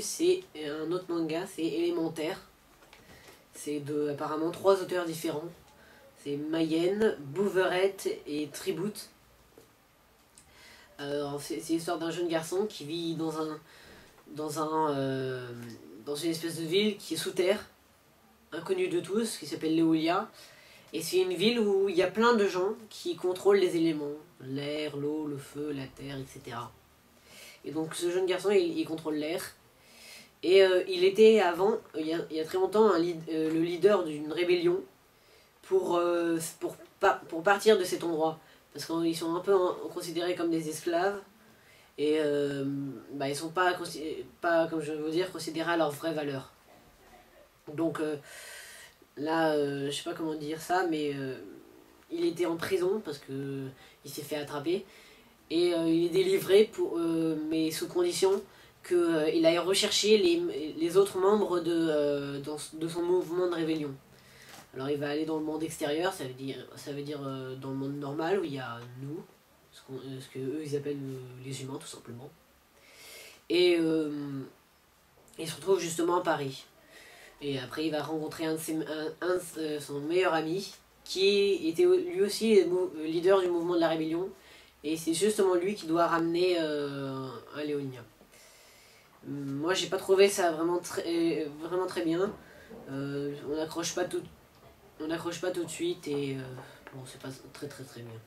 c'est un autre manga, c'est Élémentaire. C'est de apparemment 3 auteurs différents. C'est Mayenne, Bouverette et Tribout. C'est l'histoire d'un jeune garçon qui vit dans une espèce de ville qui est sous terre, inconnue de tous, qui s'appelle Léolia. Et c'est une ville où il y a plein de gens qui contrôlent les éléments, l'air, l'eau, le feu, la terre, etc. Et donc ce jeune garçon, il contrôle l'air. Et il était avant, il y a très longtemps, le leader d'une rébellion pour partir de cet endroit. Parce qu'ils sont un peu considérés comme des esclaves. Et ils sont pas, comme je veux dire, considérés à leur vraie valeur. Donc là, je sais pas comment dire ça, mais il était en prison parce que il s'est fait attraper. Et il est délivré, mais sous condition qu'il aille rechercher les autres membres de son mouvement de rébellion. Alors il va aller dans le monde extérieur, ça veut dire dans le monde normal où il y a nous, ce que eux ils appellent les humains tout simplement. Et il se retrouve justement à Paris. Et après il va rencontrer son meilleur ami qui était lui aussi leader du mouvement de la rébellion. Et c'est justement lui qui doit ramener un Léonien. Moi j'ai pas trouvé ça vraiment très bien. On n'accroche pas tout de suite et bon c'est pas très bien.